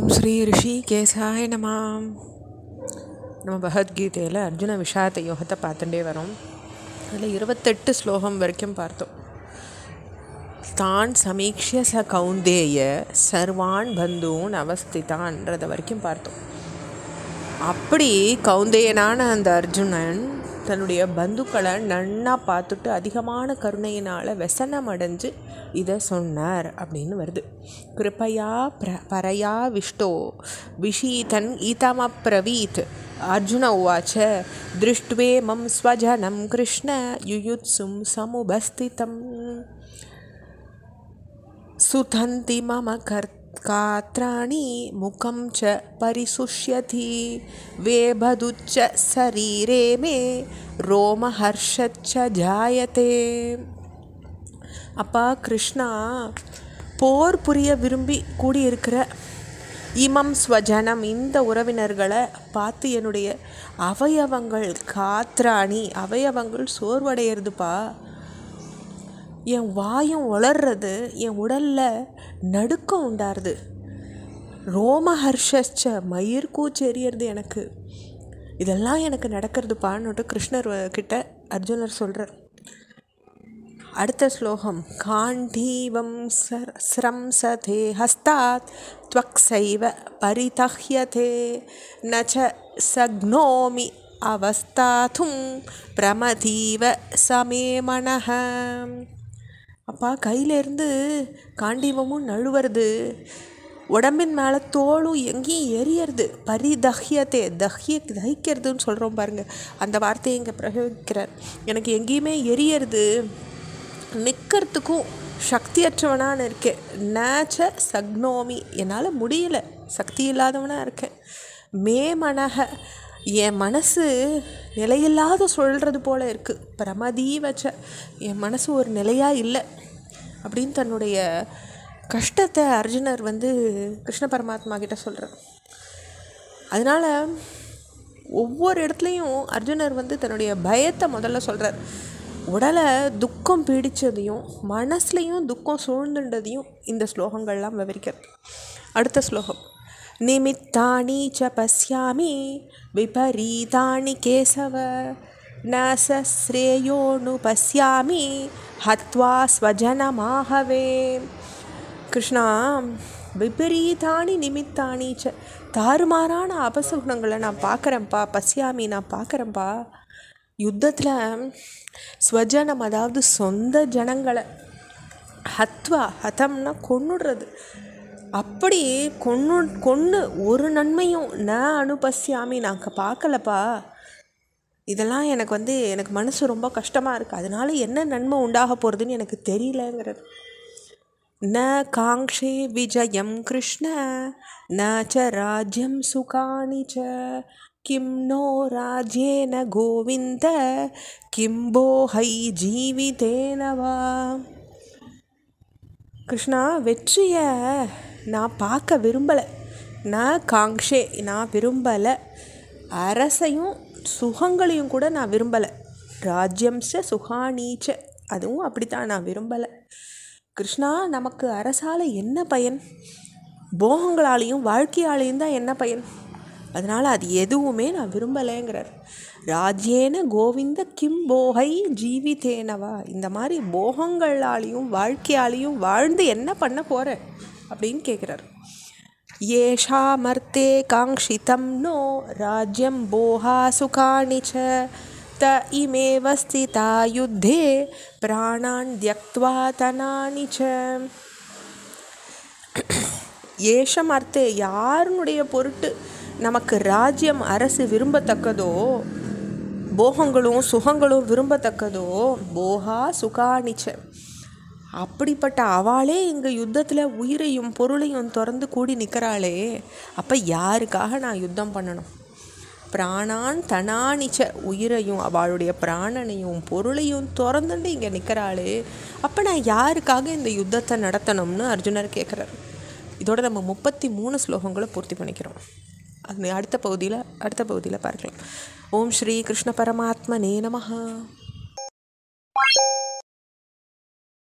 ஓம் ஸ்ரீ ரிஷிகேசாய நம. நம்ம பகவத்கீதையில் அர்ஜுன விஷாத யோகத்தை பார்த்துட்டே வரோம். அதில் 28 ஸ்லோகம் வரைக்கும் பார்த்தோம். தான் சமீக்ஷிய ச கௌந்தேய சர்வான் பந்தூன் அவஸ்திதான்றதை வரைக்கும் பார்த்தோம். அப்படி கௌந்தேயனான அந்த அர்ஜுனன் தன்னுடைய பந்துக்களை நன்னா பார்த்துட்டு அதிகமான கருணையினால் வெசனம் அடைஞ்சு இதை சொன்னார் அப்படின்னு வருது. கிருபையா பரையா விஷ்டோ விஷீதன் ஈதமப்ரவீத் அர்ஜுன உவாச்ச திருஷ்டுவே மம் ஸ்வஜனம் கிருஷ்ண யுயுத்சும் சமுபஸ்திதம் சுதந்தி மம காத்ராணி முகம் ச பரிசுஷ்யதி வேபதுச்ச சரீரே மே ரோமஹர்ஷச்ச ஜாயதே. அப்பா கிருஷ்ணா, போர் புரிய விரும்பி கூடியிருக்கிற இமம் ஸ்வஜனம் இந்த உறவினர்களை பார்த்து என்னுடைய அவயவங்கள் காத்ராணி அவயவங்கள் சோர்வடையிறதுப்பா. என் வாயும் உளர்றது, என் உடலில் நடுக்கம் உண்டாருது, ரோமஹர்ஷச்ச மயிர் கூச்செறியறது எனக்கு. இதெல்லாம் எனக்கு நடக்கிறதுப்பான்னுட்டு கிருஷ்ணர் கிட்ட அர்ஜுனர் சொல்கிறார். அடுத்த ஸ்லோகம் காண்டீவம் ஸ்ரம்சதே ஹஸ்தாத் த்வக்ஸைவ பரிதஹ்யதே நச்ச சக்னோமி அவஸ்தாதும் பிரமதீவ சமே மனஹ. அப்பா கையிலேருந்து காண்டீவமும் நழுவுறது, உடம்பின் மேலே தோளும் எங்கேயும் எரியறது. பரிதஹ்யத்தே தகிக்கிறதுன்னு சொல்கிறோம் பாருங்கள், அந்த வார்த்தையை இங்கே பிரயோகிக்கிறார். எனக்கு எங்கேயுமே எரியறது, நிற்கிறதுக்கும் சக்தியற்றவனான்னு இருக்கேன். நேச்ச சக்னோமி, என்னால் முடியல, சக்தி இல்லாதவனாக இருக்கேன். மே மனக, என் மனசு நிலையில்லாத சொல்கிறது போல் இருக்குது. பிரமதீவச்ச, என் மனசு ஒரு நிலையாக இல்லை அப்படின்னு தன்னுடைய கஷ்டத்தை அர்ஜுனர் கிருஷ்ண பரமாத்மா கிட்ட சொல்கிறார். அதனால் ஒவ்வொரு இடத்துலையும் அர்ஜுனர் தன்னுடைய பயத்தை முதல்ல சொல்கிறார். உடலை துக்கம் பீடித்ததையும் மனசுலையும் துக்கம் சூழ்ந்துன்றதையும் இந்த ஸ்லோகங்கள்லாம் விவரிக்கிறது. அடுத்த ஸ்லோகம் நிமித்தானி ச பஸ்யாமி விபரீதானி கேசவ ந ஸ்ரேயோனு பஸ்யாமி ஹத்வா ஸ்வஜனமாகவே. கிருஷ்ணா, விபரீதானி நிமித்தானி ச, தாறுமாறான அபசகுணங்களை நான் பார்க்குறேன்ப்பா. பஸ்யாமி, நான் பார்க்குறேன்ப்பா. யுத்தத்தில் ஸ்வஜனம், அதாவது சொந்த ஜனங்களை, ஹத்வா, ஹதம்னா கொன்னுடுறது, அப்படி கொன்று ஒரு நன்மையும் ந அனுபஸ்யாமி, நாங்கள் பார்க்கலப்பா. இதெல்லாம் எனக்கு மனசு ரொம்ப கஷ்டமாக இருக்குது. அதனால் என்ன நன்மை உண்டாக போகிறதுன்னு எனக்கு தெரியலங்கிறது. ந காங்ஷே விஜயம் கிருஷ்ண ந ச ராஜ்யம் சுகானி ச கிம் நோ ராஜ்யேன கோவிந்த கிம் போஹை ஜீவிதேனவா. கிருஷ்ணா, வெற்றியை நான் பார்க்க விரும்பலை. நான் காங்ஷே, நான் விரும்பலை. அரசையும் சுகங்களையும் கூட நான் விரும்பலை. ராஜ்யம்ச சுகானீச்ச, அதுவும் அப்படித்தான், நான் விரும்பலை. கிருஷ்ணா, நமக்கு அரசால் என்ன பயன்? போகங்களாலேயும் வாழ்க்கையாலேயும் தான் என்ன பயன்? அதனால் அது எதுவுமே நான் விரும்பலைங்கிறார். ராஜ்யேன கோவிந்த கிம் போகை ஜீவிதேனவா. இந்த மாதிரி போகங்களாலேயும் வாழ்க்கையாலேயும் வாழ்ந்து என்ன பண்ண போகிறேன் அப்படின்னு கேட்குறார். ஏஷா மர்த்தே காங்ஷிதம் நோ ராஜ்யம் போஹா சுகானி ச த இமேவ ஸ்திதா யுத்தே பிராணான் த்யக்த்வா தனானி ச. ஏஷம் அர்த்தே, யாருடைய பொருட்டு நமக்கு ராஜ்யம் அரசு விரும்பத்தக்கதோ, போகங்களும் சுகங்களும் விரும்பத்தக்கதோ, போகா சுகானிச்ச, அப்படிப்பட்ட அவளே இங்கே யுத்தத்தில் உயிரையும் பொருளையும் திறந்து கூடி நிற்கிறாளே, அப்போ யாருக்காக நான் யுத்தம் பண்ணணும்? பிராணான் தனானிச்ச, உயிரையும் அவளுடைய பிராணனையும் பொருளையும் திறந்துட்டு இங்கே நிற்கிறாளே, அப்போ நான் யாருக்காக இந்த யுத்தத்தை நடத்தணும்னு அர்ஜுனர் கேட்குறார். இதோட நம்ம 33 ஸ்லோகங்களை பூர்த்தி பண்ணிக்கிறோம். அது அடுத்த பகுதியில் பார்க்கலாம். ஓம் ஸ்ரீ கிருஷ்ண பரமாத்மனே நமஹ.